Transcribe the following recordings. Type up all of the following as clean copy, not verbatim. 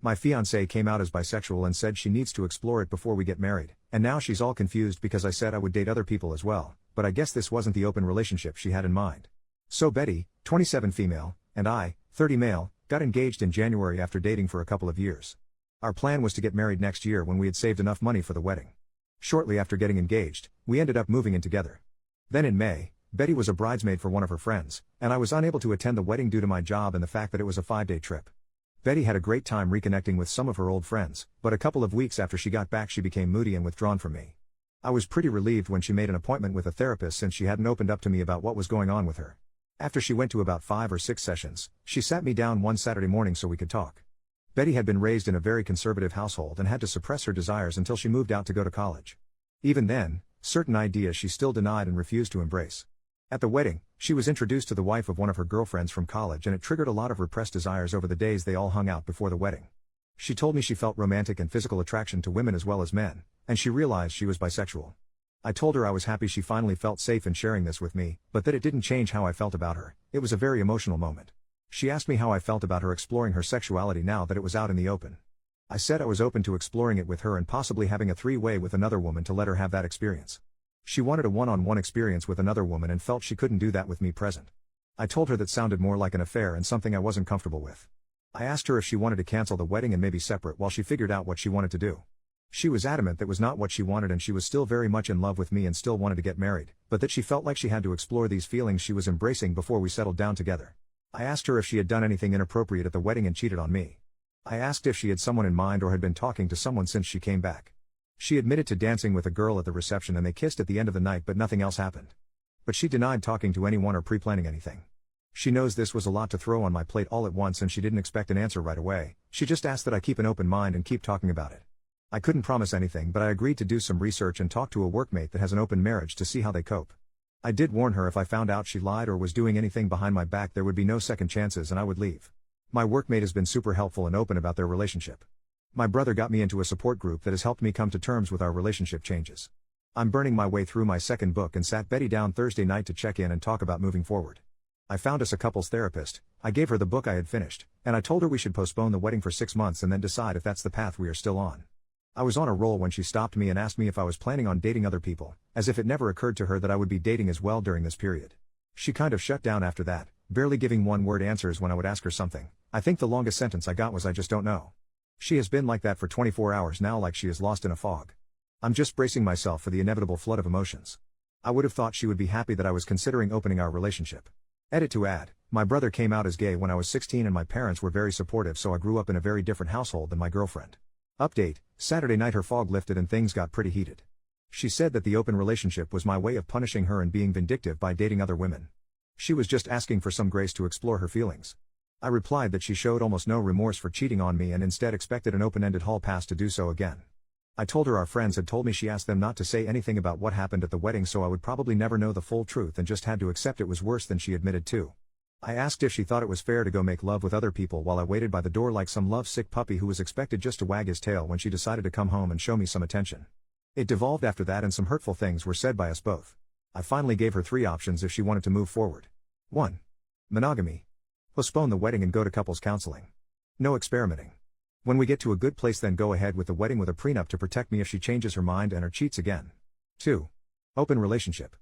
My fiancée came out as bisexual and said she needs to explore it before we get married, and now she's all confused because I said I would date other people as well, but I guess this wasn't the open relationship she had in mind. So Betty, 27 female, and I, 30 male, got engaged in January after dating for a couple of years. Our plan was to get married next year when we had saved enough money for the wedding. Shortly after getting engaged, we ended up moving in together. Then in May, Betty was a bridesmaid for one of her friends, and I was unable to attend the wedding due to my job and the fact that it was a 5-day trip. Betty had a great time reconnecting with some of her old friends, but a couple of weeks after she got back she became moody and withdrawn from me. I was pretty relieved when she made an appointment with a therapist since she hadn't opened up to me about what was going on with her. After she went to about 5 or 6 sessions, she sat me down one Saturday morning so we could talk. Betty had been raised in a very conservative household and had to suppress her desires until she moved out to go to college. Even then, certain ideas she still denied and refused to embrace. At the wedding, she was introduced to the wife of one of her girlfriends from college and it triggered a lot of repressed desires over the days they all hung out before the wedding. She told me she felt romantic and physical attraction to women as well as men, and she realized she was bisexual. I told her I was happy she finally felt safe in sharing this with me, but that it didn't change how I felt about her. It was a very emotional moment. She asked me how I felt about her exploring her sexuality now that it was out in the open. I said I was open to exploring it with her and possibly having a 3-way with another woman to let her have that experience. She wanted a one-on-one experience with another woman and felt she couldn't do that with me present. I told her that sounded more like an affair and something I wasn't comfortable with. I asked her if she wanted to cancel the wedding and maybe separate while she figured out what she wanted to do. She was adamant that was not what she wanted and she was still very much in love with me and still wanted to get married, but that she felt like she had to explore these feelings she was embracing before we settled down together. I asked her if she had done anything inappropriate at the wedding and cheated on me. I asked if she had someone in mind or had been talking to someone since she came back. She admitted to dancing with a girl at the reception and they kissed at the end of the night but nothing else happened. But she denied talking to anyone or pre-planning anything. She knows this was a lot to throw on my plate all at once and she didn't expect an answer right away. She just asked that I keep an open mind and keep talking about it. I couldn't promise anything but I agreed to do some research and talk to a workmate that has an open marriage to see how they cope. I did warn her if I found out she lied or was doing anything behind my back there would be no second chances and I would leave. My workmate has been super helpful and open about their relationship. My brother got me into a support group that has helped me come to terms with our relationship changes. I'm burning my way through my second book and sat Betty down Thursday night to check in and talk about moving forward. I found us a couples therapist, I gave her the book I had finished, and I told her we should postpone the wedding for 6 months and then decide if that's the path we are still on. I was on a roll when she stopped me and asked me if I was planning on dating other people, as if it never occurred to her that I would be dating as well during this period. She kind of shut down after that, barely giving one-word answers when I would ask her something. I think the longest sentence I got was I just don't know. She has been like that for 24 hours now, like she is lost in a fog. I'm just bracing myself for the inevitable flood of emotions. I would have thought she would be happy that I was considering opening our relationship. Edit to add, my brother came out as gay when I was 16 and my parents were very supportive, so I grew up in a very different household than my girlfriend. Update, Saturday night her fog lifted and things got pretty heated. She said that the open relationship was my way of punishing her and being vindictive by dating other women. She was just asking for some grace to explore her feelings. I replied that she showed almost no remorse for cheating on me and instead expected an open-ended hall pass to do so again. I told her our friends had told me she asked them not to say anything about what happened at the wedding, so I would probably never know the full truth and just had to accept it was worse than she admitted to. I asked if she thought it was fair to go make love with other people while I waited by the door like some love-sick puppy who was expected just to wag his tail when she decided to come home and show me some attention. It devolved after that and some hurtful things were said by us both. I finally gave her 3 options if she wanted to move forward. 1. Monogamy. Postpone the wedding and go to couples counseling. No experimenting. When we get to a good place then go ahead with the wedding with a prenup to protect me if she changes her mind and or cheats again. 2. Open relationship.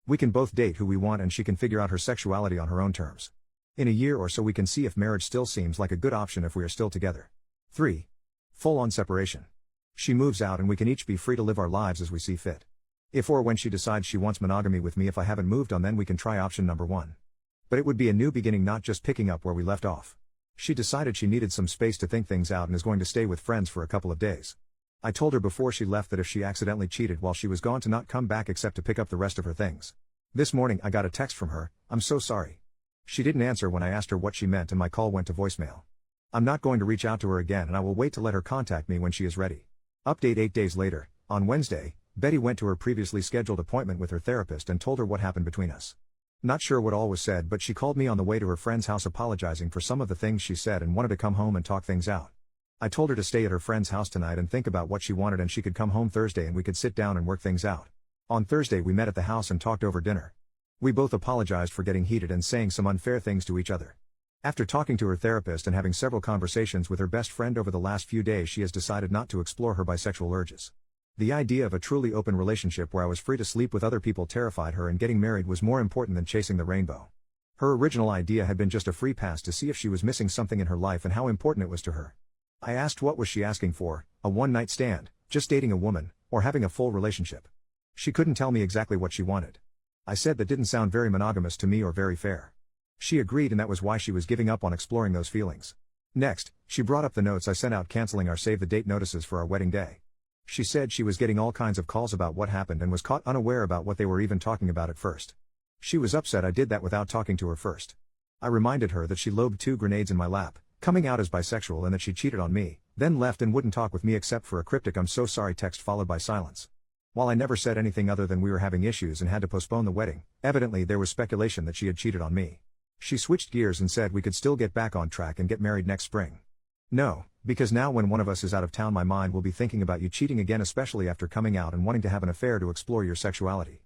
We can both date who we want and she can figure out her sexuality on her own terms. In a year or so we can see if marriage still seems like a good option if we are still together. 3. Full-on separation. She moves out and we can each be free to live our lives as we see fit. If or when she decides she wants monogamy with me if I haven't moved on, then we can try option number 1. But it would be a new beginning, not just picking up where we left off. She decided she needed some space to think things out and is going to stay with friends for a couple of days. I told her before she left that if she accidentally cheated while she was gone to not come back except to pick up the rest of her things. This morning I got a text from her, "I'm so sorry." She didn't answer when I asked her what she meant and my call went to voicemail. I'm not going to reach out to her again and I will wait to let her contact me when she is ready. Update 8 days later, on Wednesday, Betty went to her previously scheduled appointment with her therapist and told her what happened between us. Not sure what all was said, but she called me on the way to her friend's house apologizing for some of the things she said and wanted to come home and talk things out. I told her to stay at her friend's house tonight and think about what she wanted and she could come home Thursday and we could sit down and work things out. On Thursday we met at the house and talked over dinner. We both apologized for getting heated and saying some unfair things to each other. After talking to her therapist and having several conversations with her best friend over the last few days, she has decided not to explore her bisexual urges. The idea of a truly open relationship where I was free to sleep with other people terrified her, and getting married was more important than chasing the rainbow. Her original idea had been just a free pass to see if she was missing something in her life and how important it was to her. I asked what was she asking for, a one-night stand, just dating a woman, or having a full relationship. She couldn't tell me exactly what she wanted. I said that didn't sound very monogamous to me or very fair. She agreed, and that was why she was giving up on exploring those feelings. Next, she brought up the notes I sent out canceling our save the date notices for our wedding day. She said she was getting all kinds of calls about what happened and was caught unaware about what they were even talking about at first. She was upset I did that without talking to her first. I reminded her that she lobbed 2 grenades in my lap, coming out as bisexual, and that she cheated on me, then left and wouldn't talk with me except for a cryptic "I'm so sorry" text followed by silence. While I never said anything other than we were having issues and had to postpone the wedding, evidently there was speculation that she had cheated on me. She switched gears and said we could still get back on track and get married next spring. No, because now when one of us is out of town, my mind will be thinking about you cheating again, especially after coming out and wanting to have an affair to explore your sexuality.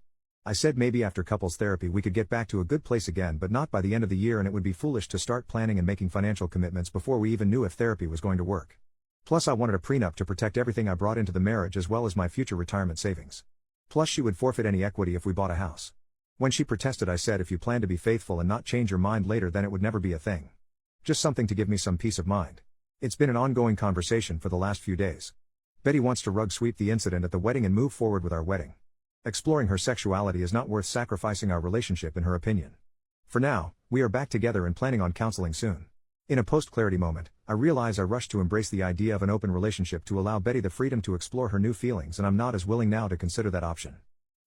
I said maybe after couples therapy we could get back to a good place again, but not by the end of the year, and it would be foolish to start planning and making financial commitments before we even knew if therapy was going to work. Plus I wanted a prenup to protect everything I brought into the marriage as well as my future retirement savings. Plus she would forfeit any equity if we bought a house. When she protested, I said if you plan to be faithful and not change your mind later, then it would never be a thing. Just something to give me some peace of mind. It's been an ongoing conversation for the last few days. Betty wants to rug sweep the incident at the wedding and move forward with our wedding. Exploring her sexuality is not worth sacrificing our relationship, in her opinion. For now, we are back together and planning on counseling soon. In a post-clarity moment, I realize I rushed to embrace the idea of an open relationship to allow Betty the freedom to explore her new feelings, and I'm not as willing now to consider that option.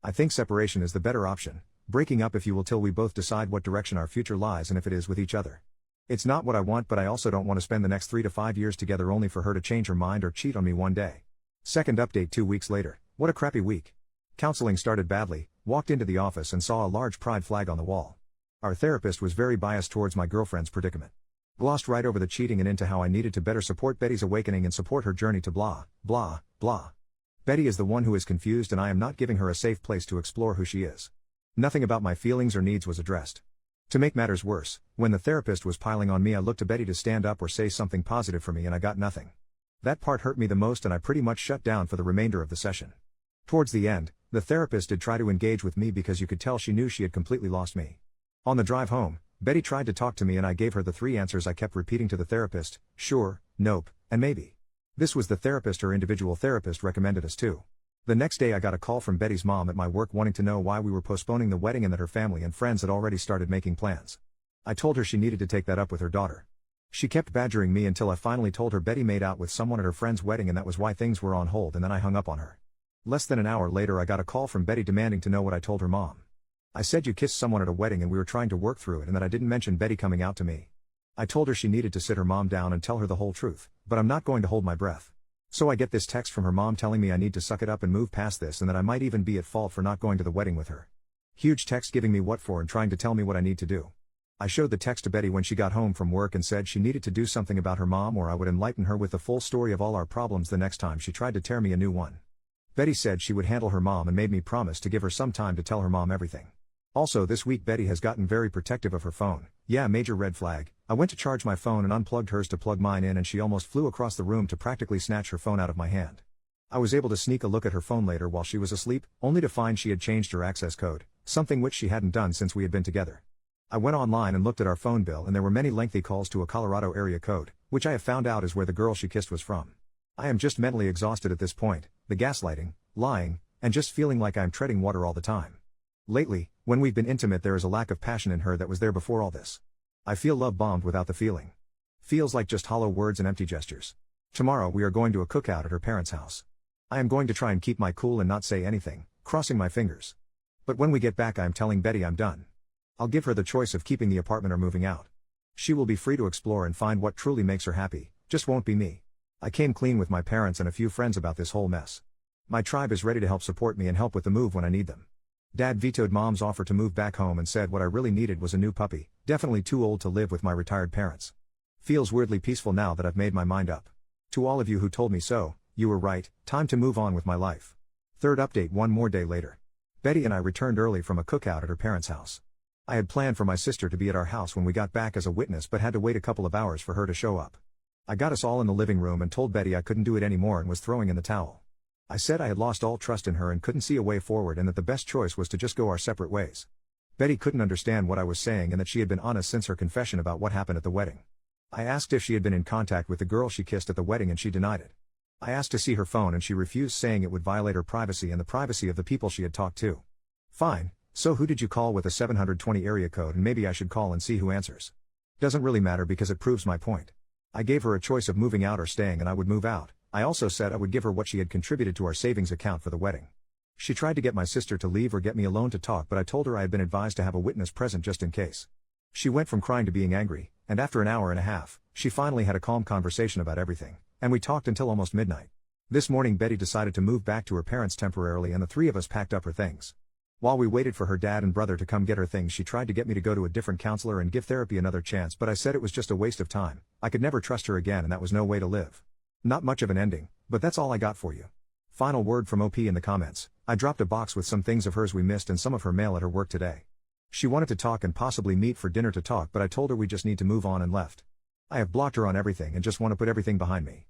I think separation is the better option, breaking up if you will, till we both decide what direction our future lies and if it is with each other. It's not what I want, but I also don't want to spend the next 3 to 5 years together only for her to change her mind or cheat on me one day. Second update 2 weeks later. What a crappy week. Counseling started badly, walked into the office and saw a large pride flag on the wall. Our therapist was very biased towards my girlfriend's predicament. Glossed right over the cheating and into how I needed to better support Betty's awakening and support her journey to blah, blah, blah. Betty is the one who is confused, and I am not giving her a safe place to explore who she is. Nothing about my feelings or needs was addressed. To make matters worse, when the therapist was piling on me, I looked to Betty to stand up or say something positive for me, and I got nothing. That part hurt me the most, and I pretty much shut down for the remainder of the session. Towards the end, the therapist did try to engage with me because you could tell she knew she had completely lost me. On the drive home, Betty tried to talk to me and I gave her the 3 answers I kept repeating to the therapist: sure, nope, and maybe. This was the therapist her individual therapist recommended us to. The next day I got a call from Betty's mom at my work wanting to know why we were postponing the wedding and that her family and friends had already started making plans. I told her she needed to take that up with her daughter. She kept badgering me until I finally told her Betty made out with someone at her friend's wedding and that was why things were on hold, and then I hung up on her. Less than an hour later I got a call from Betty demanding to know what I told her mom. I said you kissed someone at a wedding and we were trying to work through it, and that I didn't mention Betty coming out to me. I told her she needed to sit her mom down and tell her the whole truth, but I'm not going to hold my breath. So I get this text from her mom telling me I need to suck it up and move past this, and that I might even be at fault for not going to the wedding with her. Huge text giving me what for and trying to tell me what I need to do. I showed the text to Betty when she got home from work and said she needed to do something about her mom or I would enlighten her with the full story of all our problems the next time she tried to tear me a new one. Betty said she would handle her mom and made me promise to give her some time to tell her mom everything. Also this week Betty has gotten very protective of her phone. Yeah, major red flag. I went to charge my phone and unplugged hers to plug mine in, and she almost flew across the room to practically snatch her phone out of my hand. I was able to sneak a look at her phone later while she was asleep, only to find she had changed her access code, something which she hadn't done since we had been together. I went online and looked at our phone bill, and there were many lengthy calls to a Colorado area code, which I have found out is where the girl she kissed was from. I am just mentally exhausted at this point, the gaslighting, lying, and just feeling like I am treading water all the time. Lately, when we've been intimate, there is a lack of passion in her that was there before all this. I feel love-bombed without the feeling. Feels like just hollow words and empty gestures. Tomorrow we are going to a cookout at her parents' house. I am going to try and keep my cool and not say anything, crossing my fingers. But when we get back I am telling Betty I'm done. I'll give her the choice of keeping the apartment or moving out. She will be free to explore and find what truly makes her happy, just won't be me. I came clean with my parents and a few friends about this whole mess. My tribe is ready to help support me and help with the move when I need them. Dad vetoed Mom's offer to move back home and said what I really needed was a new puppy, definitely too old to live with my retired parents. Feels weirdly peaceful now that I've made my mind up. To all of you who told me so, you were right, time to move on with my life. Third update 1 more day later. Betty and I returned early from a cookout at her parents' house. I had planned for my sister to be at our house when we got back as a witness but had to wait a couple of hours for her to show up. I got us all in the living room and told Betty I couldn't do it anymore and was throwing in the towel. I said I had lost all trust in her and couldn't see a way forward and that the best choice was to just go our separate ways. Betty couldn't understand what I was saying and that she had been honest since her confession about what happened at the wedding. I asked if she had been in contact with the girl she kissed at the wedding and she denied it. I asked to see her phone and she refused, saying it would violate her privacy and the privacy of the people she had talked to. Fine, so who did you call with a 720 area code, and maybe I should call and see who answers. Doesn't really matter because it proves my point. I gave her a choice of moving out or staying and I would move out. I also said I would give her what she had contributed to our savings account for the wedding. She tried to get my sister to leave or get me alone to talk, but I told her I had been advised to have a witness present just in case. She went from crying to being angry, and after an hour and a half, she finally had a calm conversation about everything, and we talked until almost midnight. This morning Betty decided to move back to her parents temporarily and the three of us packed up her things. While we waited for her dad and brother to come get her things, she tried to get me to go to a different counselor and give therapy another chance, but I said it was just a waste of time. I could never trust her again and that was no way to live. Not much of an ending, but that's all I got for you. Final word from OP in the comments. I dropped a box with some things of hers we missed and some of her mail at her work today. She wanted to talk and possibly meet for dinner to talk, but I told her we just need to move on and left. I have blocked her on everything and just want to put everything behind me.